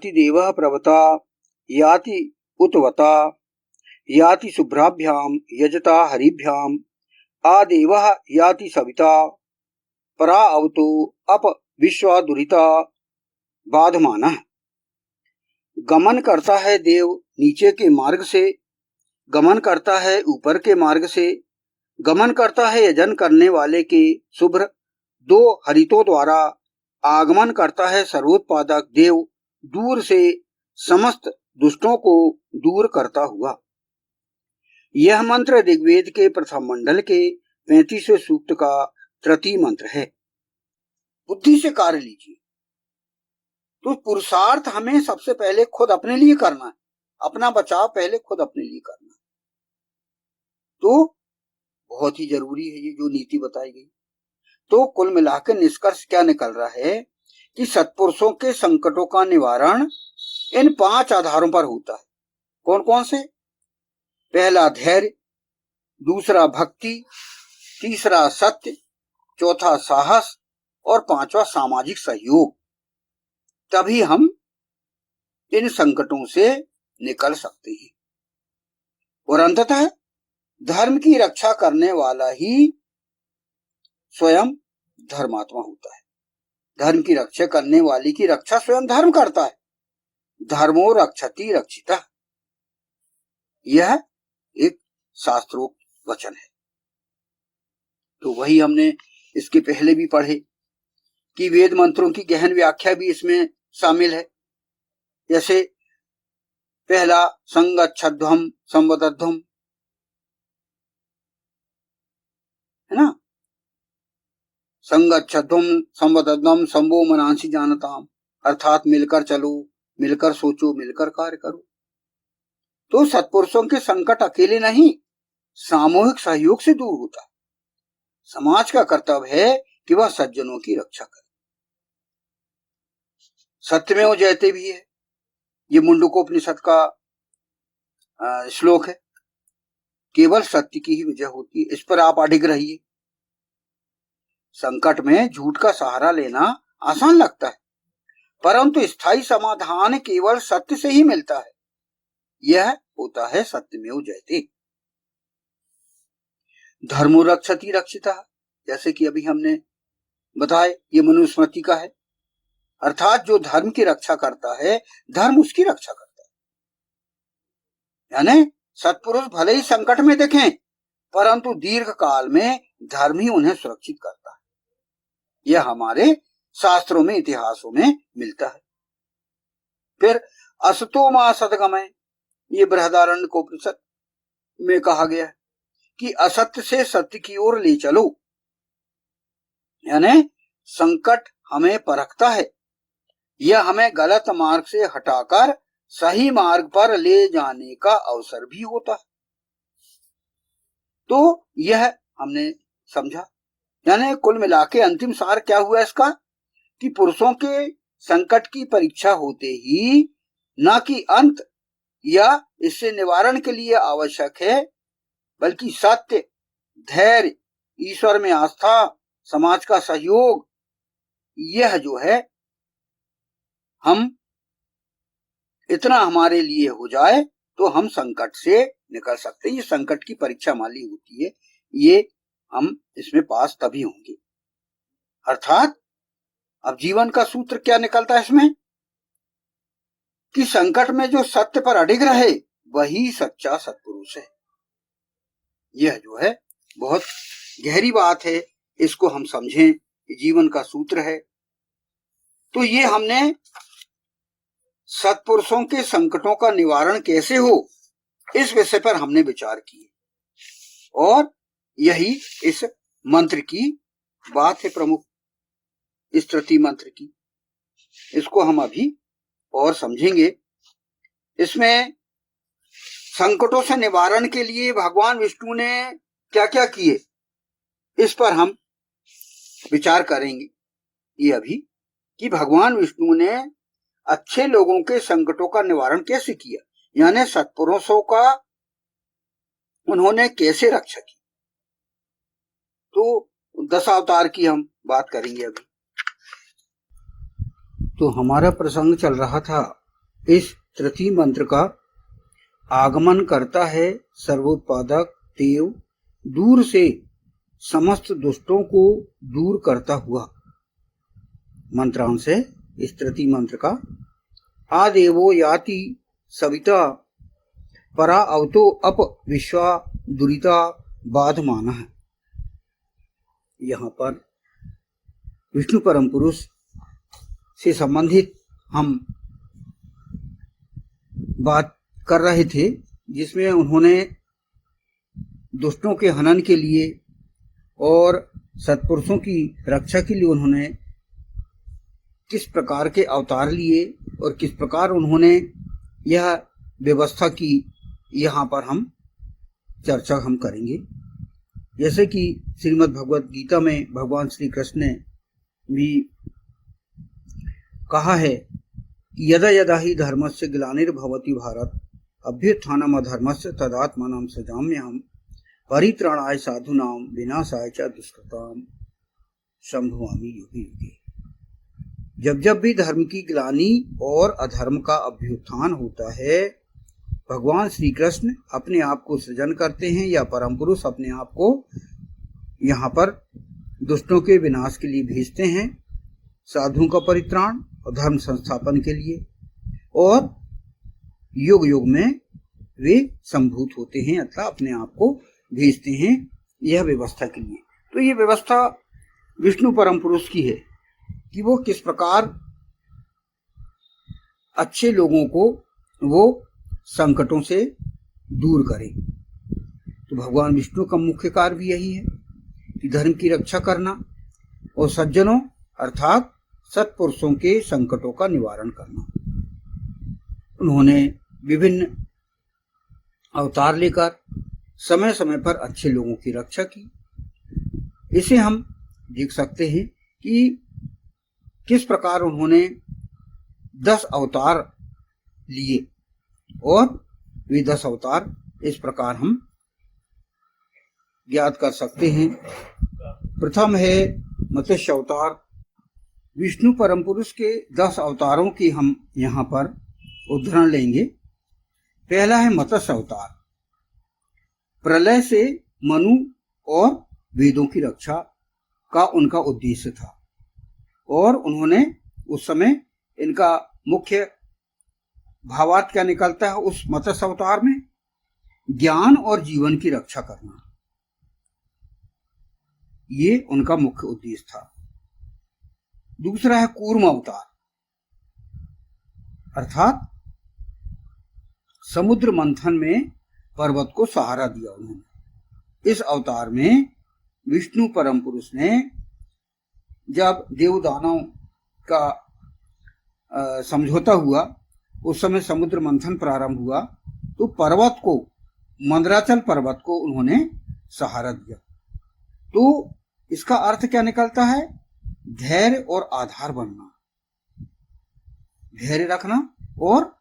याति देवः प्रवता याति उतवता याति शुभ्राभ्याम यजता हरिभ्याम आदेवः याति सविता परा अवतो अप विश्वादुरिता बाधमानः। गमन करता है देव नीचे के मार्ग से, गमन करता है ऊपर के मार्ग से, गमन करता है यजन करने वाले के शुभ्र दो हरितों द्वारा, आगमन करता है सर्वोत्पादक देव दूर से समस्त दुष्टों को दूर करता हुआ। यह मंत्र ऋग्वेद के प्रथम मंडल के 35वें सूक्त का तृतीय मंत्र है। बुद्धि से कार्य लीजिए। तो पुरुषार्थ हमें सबसे पहले खुद अपने लिए करना है, अपना बचाव पहले खुद अपने लिए करना है। तो बहुत ही जरूरी है ये जो नीति बताई गई। तो कुल मिलाकर निष्कर्ष क्या निकल रहा है कि सत्पुरुषों के संकटों का निवारण इन 5 आधारों पर होता है। कौन कौन से? पहला धैर्य, दूसरा भक्ति, तीसरा सत्य, चौथा साहस और 5वां सामाजिक सहयोग। तभी हम इन संकटों से निकल सकते हैं। और अंततः धर्म की रक्षा करने वाला ही स्वयं धर्मात्मा होता है। धर्म की रक्षा करने वाली की रक्षा स्वयं धर्म करता है। धर्मो रक्षति रक्षितः, यह एक शास्त्रोक्त वचन है। तो वही हमने इसके पहले भी पढ़े कि वेद मंत्रों की गहन व्याख्या भी इसमें शामिल है। जैसे पहला संगच्छध्वम संवदध्वम, है ना, संगच्छध्वम संवदध्वम संभो मनांसी जानताम, अर्थात मिलकर चलो, मिलकर सोचो, मिलकर कार्य करो। तो सत्पुरुषों के संकट अकेले नहीं, सामूहिक सहयोग से दूर होता है। समाज का कर्तव्य है कि वह सज्जनों की रक्षा करे। सत्यमेव जयते भी है, ये मुंडकोपनिषद का श्लोक है। केवल सत्य की ही विजय होती है, इस पर आप अडिग रहिए। संकट में झूठ का सहारा लेना आसान लगता है, परंतु स्थायी समाधान केवल सत्य से ही मिलता है। यह होता है सत्यमेव जयते। धर्मो रक्षति रक्षितः, जैसे कि अभी हमने बताया, ये मनुस्मृति का है। अर्थात जो धर्म की रक्षा करता है, धर्म उसकी रक्षा करता है। यानी सत्पुरुष भले ही संकट में देखें, परंतु दीर्घ काल में धर्म ही उन्हें सुरक्षित करता है। यह हमारे शास्त्रों में, इतिहासों में मिलता है। फिर असतो मा सद्गमय, ये बृहदारण्यकोपनिषद में कहा गया है कि असत्य से सत्य की ओर ले चलो। यानी संकट हमें परखता है, यह हमें गलत मार्ग से हटाकर सही मार्ग पर ले जाने का अवसर भी होता है। तो यह हमने समझा। यानी कुल मिला के अंतिम सार क्या हुआ इसका कि पुरुषों के संकट की परीक्षा होते ही न कि अंत या इससे निवारण के लिए आवश्यक है, बल्कि सत्य, धैर्य, ईश्वर में आस्था, समाज का सहयोग, यह जो है हम इतना हमारे लिए हो जाए तो हम संकट से निकल सकते हैं। ये संकट की परीक्षा माली होती है, ये हम इसमें पास तभी होंगे। अर्थात अब जीवन का सूत्र क्या निकलता है इसमें कि संकट में जो सत्य पर अडिग रहे वही सच्चा सत्पुरुष है। यह जो है बहुत गहरी बात है, इसको हम समझें, जीवन का सूत्र है। तो ये हमने सत्पुरुषों के संकटों का निवारण कैसे हो, इस विषय पर हमने विचार किए और यही इस मंत्र की बात है प्रमुख, इस तृतीय मंत्र की। इसको हम अभी और समझेंगे। इसमें संकटों से निवारण के लिए भगवान विष्णु ने क्या क्या किए, इस पर हम विचार करेंगे ये अभी कि भगवान विष्णु ने अच्छे लोगों के संकटों का निवारण कैसे किया, यानी सत्पुरुषों का उन्होंने कैसे रक्षा की। तो 10 अवतार की हम बात करेंगे अभी। तो हमारा प्रसंग चल रहा था इस तृतीय मंत्र का आगमन करता है सर्वोत्पादक देव दूर से समस्त दुष्टों को दूर करता हुआ। मंत्रांश है इस तृतीय मंत्र का। आदेवो याति सविता परा अवतो अप विश्वा दुरिता बाधमानः। यहाँ पर विष्णु परम पुरुष से संबंधित हम बात कर रहे थे, जिसमें उन्होंने दुष्टों के हनन के लिए और सत्पुरुषों की रक्षा के लिए उन्होंने किस प्रकार के अवतार लिए और किस प्रकार उन्होंने यह व्यवस्था की, यहाँ पर हम चर्चा करेंगे। जैसे कि श्रीमद् भगवत गीता में भगवान श्री कृष्ण ने भी कहा है कि यदा यदा ही धर्मस्य ग्लानिर्भवति भारत अभ्युत्थानम् अधर्मस्य तदात्मानं सृजाम्यहम् परित्राणाय साधूनां विनाशाय च दुष्कृतां संभवामि युगे युगे। जब जब भी धर्म की ग्लानि और अधर्म का अभ्युत्थान होता है, भगवान श्री कृष्ण अपने आप को सृजन करते हैं या परम पुरुष अपने आप को यहाँ पर दुष्टों के विनाश के लिए भेजते हैं, साधुओं का परित्राण और धर्म संस्थापन के लिए, और युग युग में वे संभूत होते हैं अथवा अपने आप को भेजते हैं यह व्यवस्था के लिए। तो ये व्यवस्था विष्णु परम पुरुष की है कि वो किस प्रकार अच्छे लोगों को वो संकटों से दूर करें। तो भगवान विष्णु का मुख्य कार्य भी यही है कि धर्म की रक्षा करना और सज्जनों अर्थात सत्पुरुषों के संकटों का निवारण करना। उन्होंने विभिन्न अवतार लेकर समय समय पर अच्छे लोगों की रक्षा की। इसे हम देख सकते हैं कि किस प्रकार उन्होंने 10 अवतार लिए, और वे 10 अवतार इस प्रकार हम ज्ञात कर सकते हैं। प्रथम है मत्स्य अवतार। विष्णु परम पुरुष के 10 अवतारों की हम यहाँ पर उदाहरण लेंगे। पहला है मत्स्य अवतार। प्रलय से मनु और वेदों की रक्षा का उनका उद्देश्य था, और उन्होंने उस समय इनका मुख्य भावार्थ क्या निकलता है उस मत्स्य अवतार में, ज्ञान और जीवन की रक्षा करना, ये उनका मुख्य उद्देश्य था। दूसरा है कूर्म अवतार, अर्थात समुद्र मंथन में पर्वत को सहारा दिया उन्होंने। इस अवतार में विष्णु परम पुरुष ने जब देवदानव का समझौता हुआ, उस समय समुद्र मंथन प्रारंभ हुआ, तो पर्वत को, मंदराचल पर्वत को उन्होंने सहारा दिया। तो इसका अर्थ क्या निकलता है? धैर्य और आधार बनना, धैर्य रखना और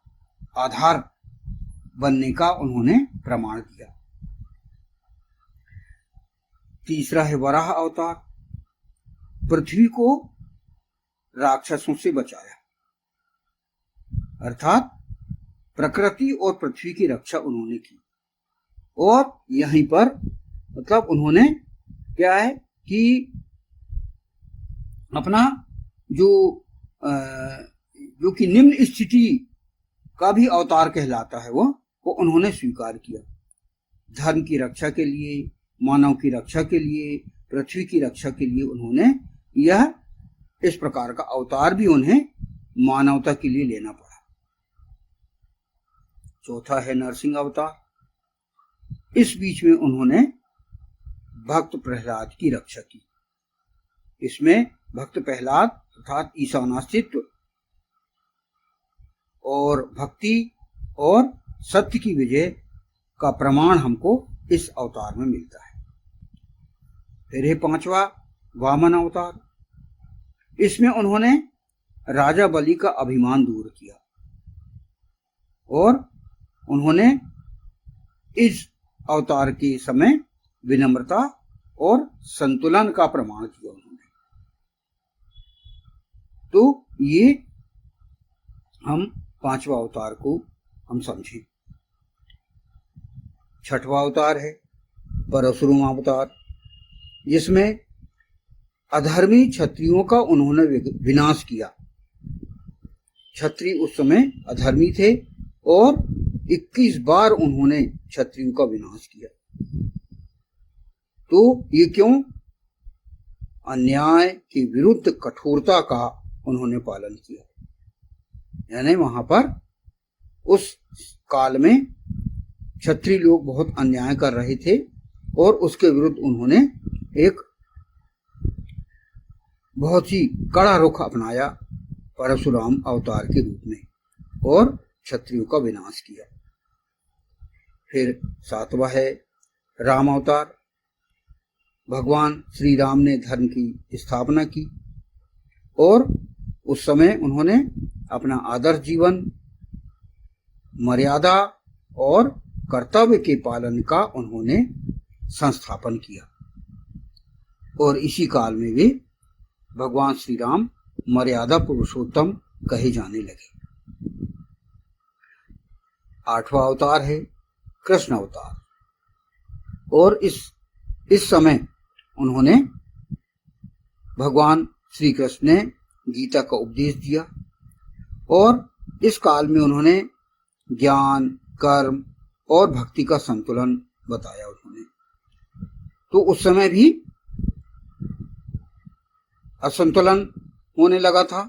आधार बनने का उन्होंने प्रमाण दिया। तीसरा है वराह अवतार। पृथ्वी को राक्षसों से बचाया, अर्थात प्रकृति और पृथ्वी की रक्षा उन्होंने की। और यहीं पर मतलब उन्होंने क्या है कि अपना जो कि निम्न स्थिति का भी अवतार कहलाता है वो उन्होंने स्वीकार किया। धर्म की रक्षा के लिए, मानव की रक्षा के लिए, पृथ्वी की रक्षा के लिए उन्होंने यह इस प्रकार का अवतार भी उन्हें मानवता के लिए लेना पड़ा। चौथा है नरसिंह अवतार। इस बीच में उन्होंने भक्त प्रहलाद की रक्षा की। इसमें भक्त प्रहलाद अर्थात ईशानास्तित्व और भक्ति और सत्य की विजय का प्रमाण हमको इस अवतार में मिलता है। फिर है पांचवा वामन अवतार। इसमें उन्होंने राजा बलि का अभिमान दूर किया और उन्होंने इस अवतार के समय विनम्रता और संतुलन का प्रमाण किया उन्होंने। तो ये हम पांचवा अवतार को हम समझें। छठवां अवतार है परशुराम अवतार, जिसमें अधर्मी क्षत्रियों का उन्होंने विनाश किया। क्षत्रिय उस समय अधर्मी थे और 21 बार उन्होंने क्षत्रियों का विनाश किया। तो ये क्यों? अन्याय के विरुद्ध कठोरता का उन्होंने पालन किया। यानी वहां पर उस काल में क्षत्रिय लोग बहुत अन्याय कर रहे थे और उसके विरुद्ध उन्होंने एक बहुत ही कड़ा रुख अपनाया परशुराम अवतार के रूप में और क्षत्रियों का विनाश किया। फिर सातवां है राम अवतार। भगवान श्री राम ने धर्म की स्थापना की और उस समय उन्होंने अपना आदर्श जीवन, मर्यादा और कर्तव्य के पालन का उन्होंने संस्थापन किया और इसी काल में वे भगवान श्री राम मर्यादा पुरुषोत्तम कहे जाने लगे। आठवां अवतार है कृष्ण अवतार और इस समय उन्होंने भगवान श्री कृष्ण ने गीता का उपदेश दिया और इस काल में उन्होंने ज्ञान, कर्म और भक्ति का संतुलन बताया उन्होंने। तो उस समय भी असंतुलन होने लगा था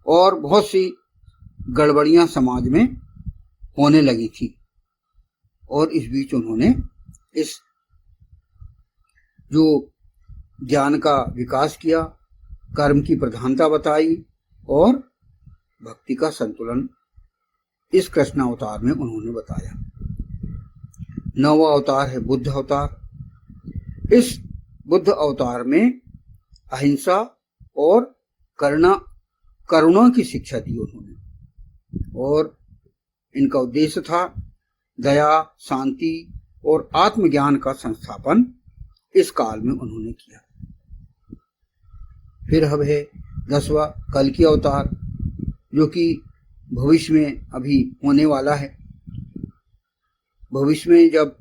और बहुत सी गड़बड़ियां समाज में होने लगी थी और इस बीच उन्होंने इस जो ज्ञान का विकास किया, कर्म की प्रधानता बताई और भक्ति का संतुलन इस कृष्ण अवतार में उन्होंने बताया। नौवां अवतार है बुद्ध अवतार। इस बुद्ध अवतार में अहिंसा और करुणा की शिक्षा दी उन्होंने और इनका उद्देश्य था दया, शांति और आत्मज्ञान का संस्थापन इस काल में उन्होंने किया। फिर अब है 10वां कल्कि अवतार, जो कि भविष्य में अभी होने वाला है। भविष्य में जब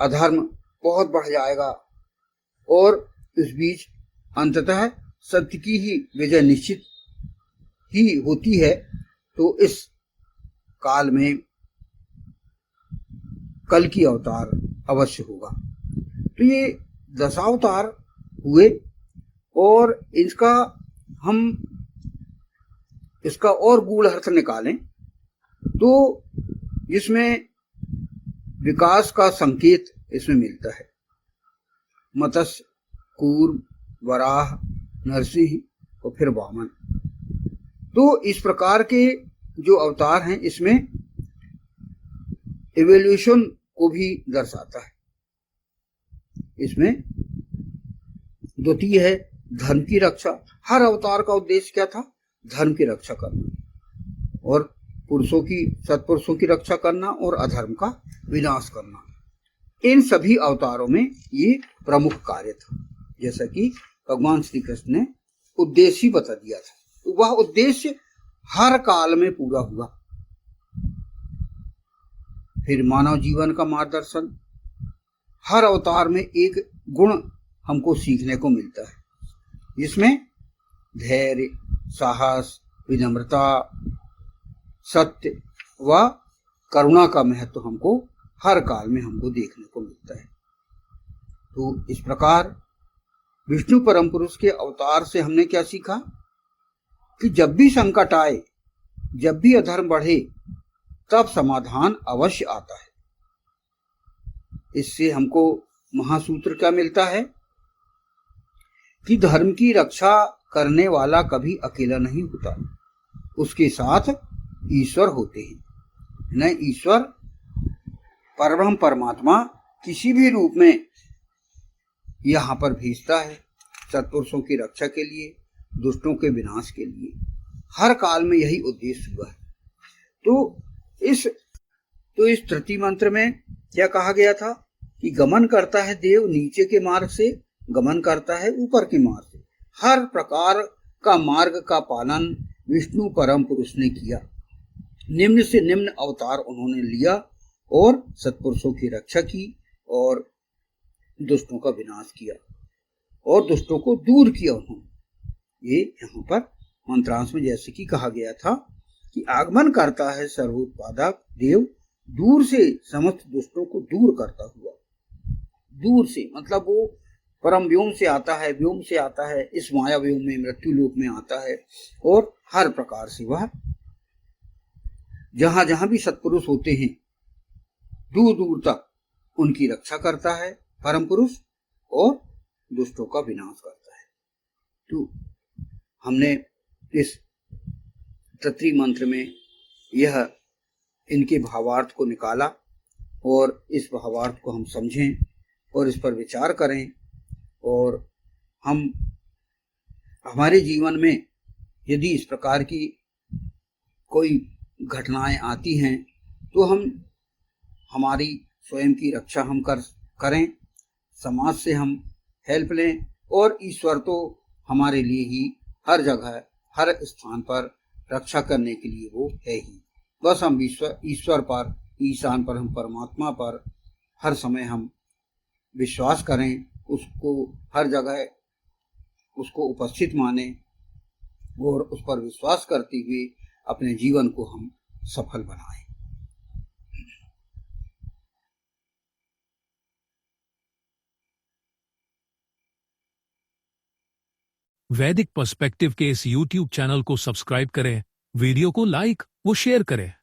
अधर्म बहुत बढ़ जाएगा और इस बीच अंततः सत्य की ही विजय निश्चित ही होती है, तो इस काल में कल्कि अवतार अवश्य होगा। तो ये 10 अवतार हुए और इसका और गूढ़ अर्थ निकालें तो जिसमें विकास का संकेत इसमें मिलता है। मत्स्य, कूर्म, वराह, नरसिंह और फिर वामन। तो इस प्रकार के जो अवतार हैं इसमें इवोल्यूशन को भी दर्शाता है। इसमें द्वितीय है धर्म की रक्षा। हर अवतार का उद्देश्य क्या था? धर्म की रक्षा करना और सत्पुरुषों की रक्षा करना और अधर्म का विनाश करना। इन सभी अवतारों में ये प्रमुख कार्य था, जैसा कि भगवान श्री कृष्ण ने उद्देश्य ही बता दिया था। तो वह उद्देश्य हर काल में पूरा हुआ। फिर मानव जीवन का मार्गदर्शन। हर अवतार में एक गुण हमको सीखने को मिलता है, जिसमें धैर्य, साहस, विनम्रता, सत्य व करुणा का महत्व हमको हर काल में हमको देखने को मिलता है। तो इस प्रकार विष्णु परम पुरुष के अवतार से हमने क्या सीखा कि जब भी संकट आए, जब भी अधर्म बढ़े, तब समाधान अवश्य आता है। इससे हमको महासूत्र क्या मिलता है कि धर्म की रक्षा करने वाला कभी अकेला नहीं होता, उसके साथ ईश्वर होते हैं। न ईश्वर परब्रह्म परमात्मा किसी भी रूप में यहाँ पर भेजता है, सत्पुरुषों की रक्षा के लिए, दुष्टों के विनाश के लिए। हर काल में यही उद्देश्य हुआ है। तो इस तृतीय मंत्र में क्या कहा गया था कि गमन करता है देव नीचे के मार्ग से, गमन करता है ऊपर के मार्ग से। हर प्रकार का मार्ग का पालन विष्णु परम पुरुष ने किया निम्न से निम्न अवतार उन्होंने लिया और सत्पुरुषों की रक्षा की और दुष्टों का विनाश किया और दुष्टों को दूर किया उन्होंने। ये यहाँ पर मंत्रांश में जैसे कि कहा गया था कि आगमन करता है सर्वोत्पादक देव, दूर से समस्त दुष्टों को दूर करता हुआ। दूर से मतलब वो परम व्योम से आता है, व्योम से आता है, इस माया व्योम में मृत्यु लोक में आता है और हर प्रकार से वह जहां जहां भी सत्पुरुष होते हैं दूर दूर तक उनकी रक्षा करता है परम पुरुष और दुष्टों का विनाश करता है। तो हमने इस तत्री मंत्र में यह इनके भावार्थ को निकाला और इस भावार्थ को हम समझें और इस पर विचार करें और हम हमारे जीवन में यदि इस प्रकार की कोई घटनाएं आती हैं तो हम हमारी स्वयं की रक्षा हम करें, समाज से हम हेल्प लें और ईश्वर तो हमारे लिए ही हर जगह हर स्थान पर रक्षा करने के लिए वो है ही। बस हम ईश्वर पर, ईशान पर, हम परमात्मा पर हर समय हम विश्वास करें, उसको हर जगह उसको उपस्थित माने और उस पर विश्वास करते हुए अपने जीवन को हम सफल बनाएं। वैदिक पर्सपेक्टिव के इस YouTube चैनल को सब्सक्राइब करें, वीडियो को लाइक व शेयर करें।